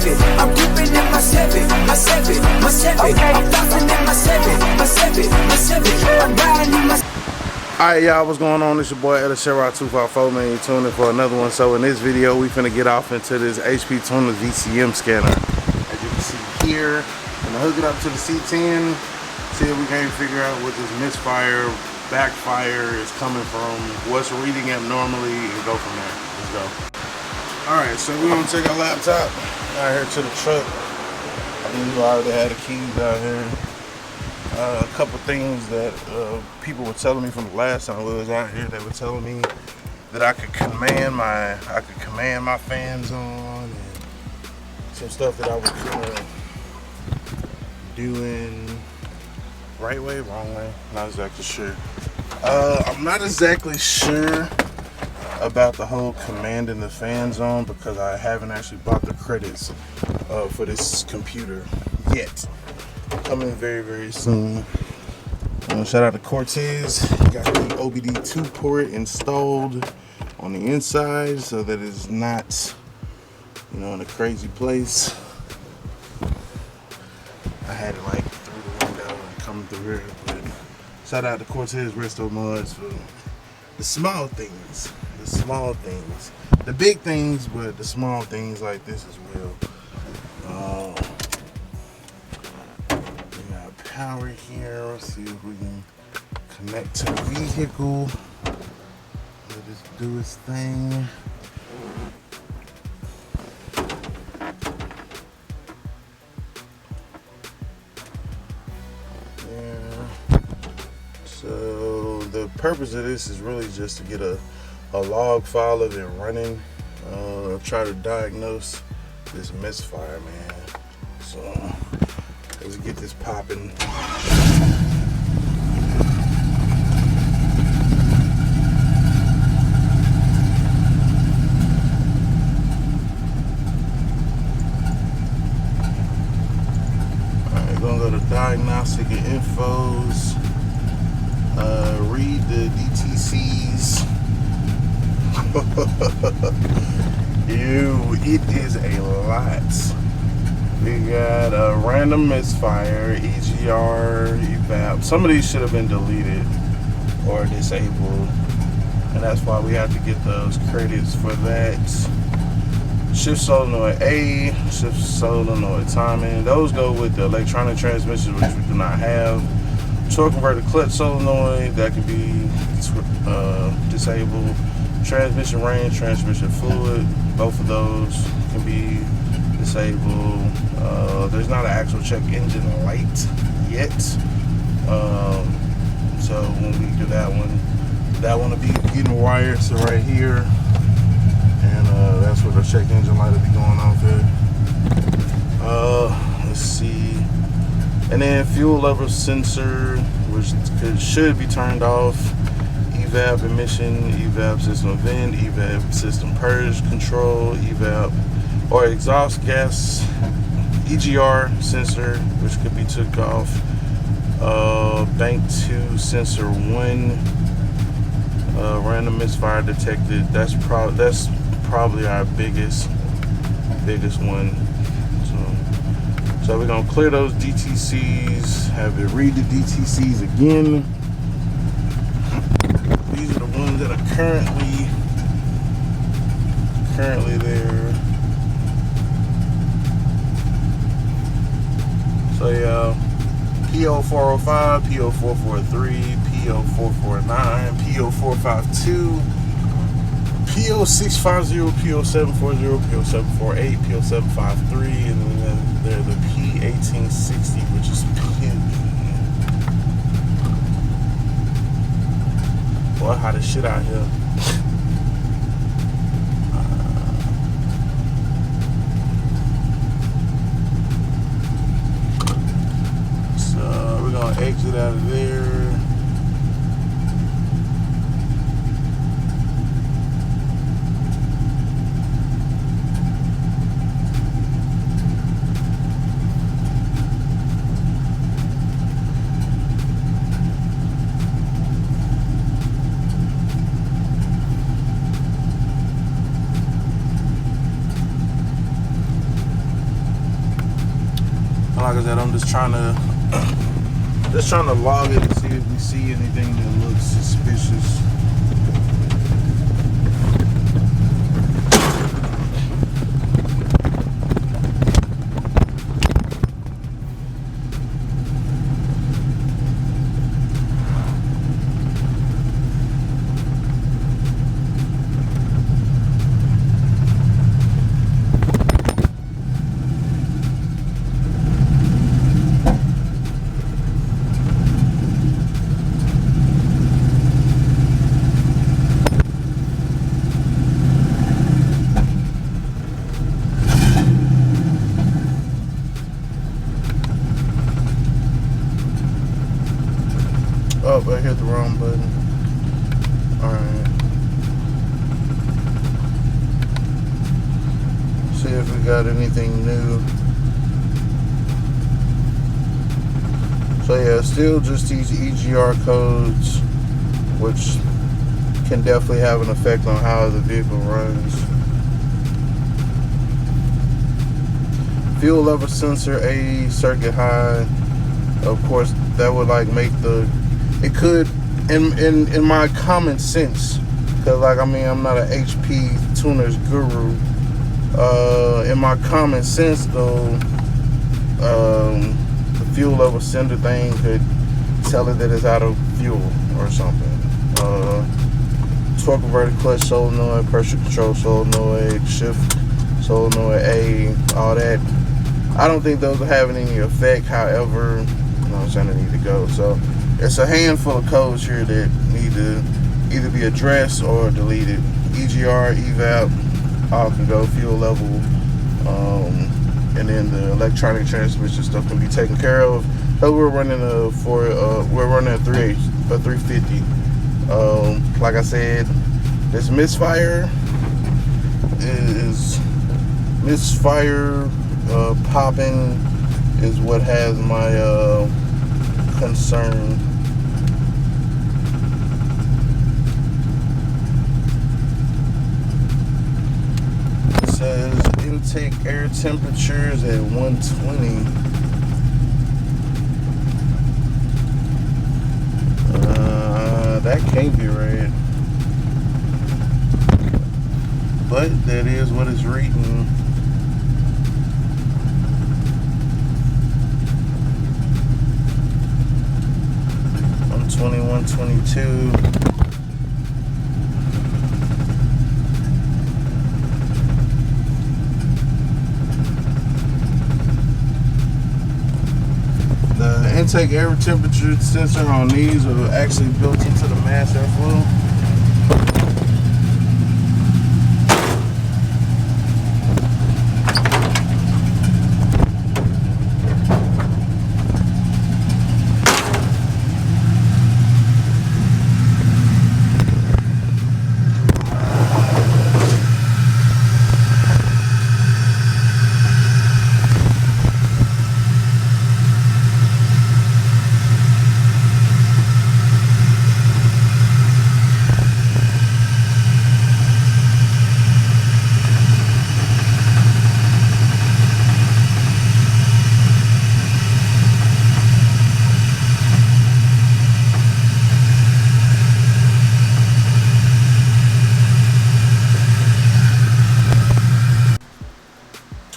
seven. I'm dipping in my seven. My seven. My seven. I'm flossing in my seven. My seven. My seven. I'm riding in my. Alright y'all, what's going on? It's your boy Edda254, man. You tuning in for another one. So in this video, we finna get off into this HP Tuner VCM scanner. As you can see here, I'm gonna hook it up to the C10, see if we can figure out what this misfire, backfire is coming from, what's reading abnormally, and go from there. Let's go. Alright, so we're gonna take our laptop out here to the truck. I think we already had the keys out here. A couple things that people were telling me from the last time we was out here. They were telling me that I could command my fans on, and some stuff that I was doing right way, wrong way. Not exactly sure. I'm not exactly sure about the whole commanding the fans on because I haven't actually bought the credits for this computer yet. Coming very, very soon. Shout out to Cortez. Got the OBD2 port installed on the inside so that it's not, you know, in a crazy place. I had it like through the window and coming through here. But shout out to Cortez Resto Mods for the small things. The small things. The big things, but the small things like this as well. Power here. Let's see if we can connect to the vehicle. Let it do its thing. Yeah. So the purpose of this is really just to get a log file of it running. Try to diagnose this misfire, man. So let's get this popping. Alright, gonna go to diagnostic and infos. Read the DTCs. Ew, it is a lot. We got a random misfire, EGR, evap. Some of these should have been deleted or disabled, and that's why we have to get those credits for that. Shift solenoid A, shift solenoid timing. Those go with the electronic transmissions, which we do not have. Torque converter clutch solenoid, that can be disabled. Transmission range, transmission fluid, both of those can be disabled. There's not an actual check engine light yet, so when we do that one will be getting wired to right here, and that's where the check engine light will be going off at. Let's see, and then fuel level sensor, which should be turned off. Evap emission, evap system vent, evap system purge control, evap or exhaust gas, EGR sensor, which could be took off. Bank 2 sensor 1, random misfire detected. That's probably our biggest one. So we're gonna clear those DTCs, have it read the DTCs again. These are the ones that are currently there. So yeah, PO405, PO443, PO449, PO452, PO650, PO740, PO748, PO753, and then there's the P1860, which is pending. Boy, hot as shit out here. Exit out of there. like I said, I'm just trying to log it and see if we see anything that looks suspicious. Oh, I hit the wrong button. Alright. See if we got anything new. So yeah, still just these EGR codes, which can definitely have an effect on how the vehicle runs. Fuel level sensor A circuit high. Of course, that would like make the, it could, in my common sense, because like I mean I'm not an HP tuners guru. In my common sense though, the fuel level sender thing could tell it that it's out of fuel or something. Torque converter clutch solenoid, pressure control solenoid, shift solenoid A, all that. I don't think those are having any effect. However, you know what I'm saying, they need to go. So it's a handful of codes here that need to either be addressed or deleted. EGR, evap, all can go. Fuel level, and then the electronic transmission stuff can be taken care of. So we're running a 350. Like I said, this Misfire is popping is what has my concern. It says intake air temperatures at 120. That can't be right, but that is what it's reading. I'm 2122. The intake air temperature sensor on these are actually built into the mass airflow.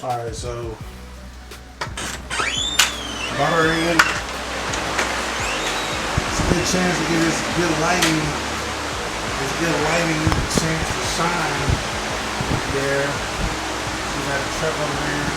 Alright, so battery in. It's a good chance to get this good lighting. This good lighting chance to shine there. See that truck over there.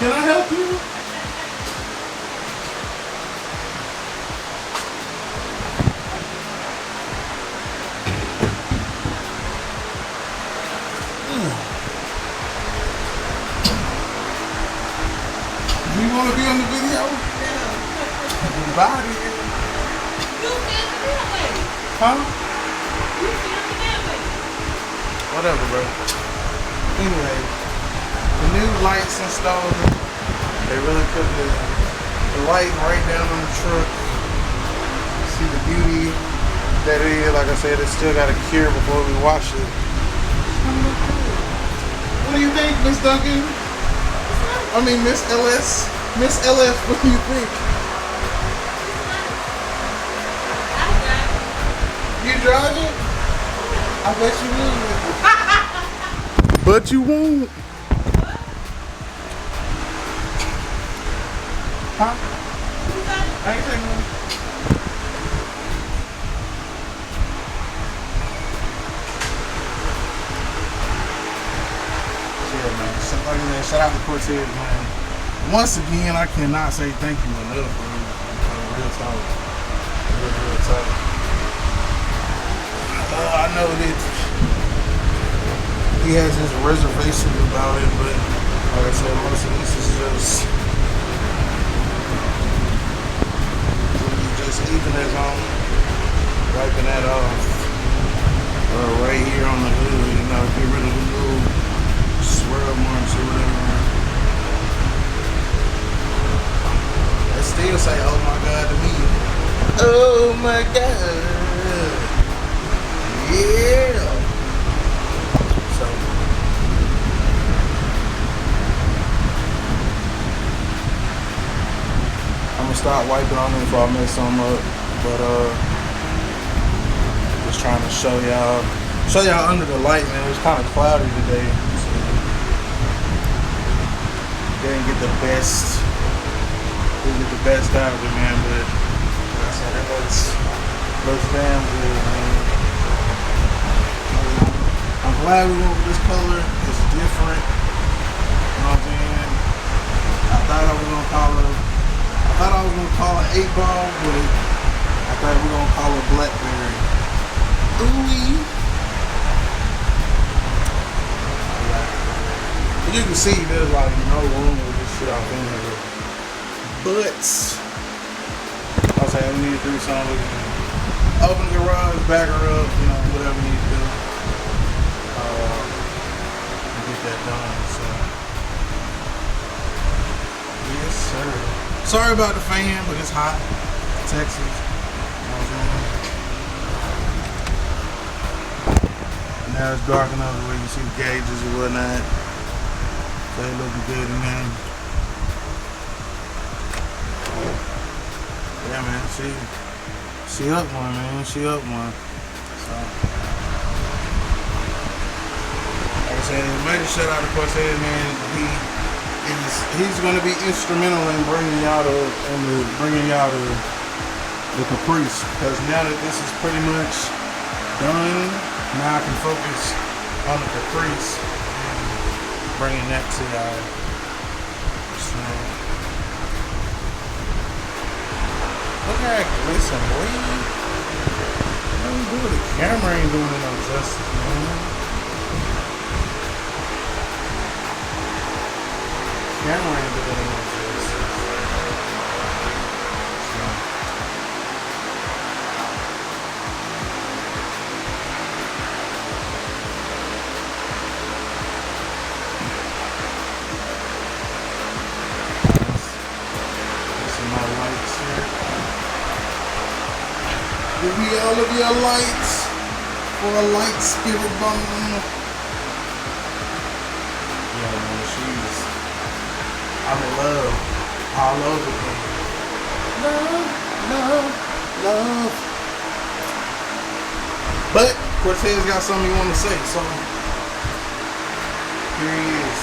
Can I help you? Do you want to be on the video? Yeah. Body. You filming that way. Huh? You filming that way. whatever, bro. Anyway, the new lights installed. They really put the light right down on the truck. See the beauty that it is. Like I said, it's still got to cure before we wash it. What do you think, Miss Duncan? I mean, Miss LS. Miss LS, what do you think? You drive it? I bet you will. But you won't. Huh? I ain't taking one. Yeah, man. So, like I said, shout out to Cortez, man. Once again, I cannot say thank you enough for real talk. Real talk. I know that he has his reservations about it, but like I said, most of this is just even his own, wiping that off. Right here on the hood, you know, get rid of the little swirl marks or whatever. They still say, oh my God to me. Oh my God. Yeah. So I'm gonna start wiping on it before I mess some up. But just trying to show y'all under the light, man. It was kind of cloudy today. So didn't get the best out of it, man. But like I said, it looks damn good, man. I'm glad we went with this color. It's different. You know what I'm saying? I thought I was gonna call it 8-ball, but I thought we were gonna call it blackberry. Ooh. You can see there's like no room with this shit out in here. But I was saying we need to do something. We can open the garage, back her up, you know, whatever we need to do. Get that done. So yes, sir. Sorry about the fan, but it's hot. Texas. You know what I'm saying? Now it's dark enough where you can see the gauges and whatnot. They looking good in there. Yeah, man. She up one, man. She up one. So. Like I said, major shout out to Cortez, man. He's going to be instrumental in bringing y'all the Caprice, because now that this is pretty much done, now I can focus on the Caprice and bringing that to y'all. So, look at that glisten, boy. The camera ain't doing it no justice, man. Camera ain't doing it no justice. Some more lights here. Give me all of your lights for a light spirit bomb. Yeah, man, I'm in love. All over again. Love. But Cortez got something he want to say, so here he is.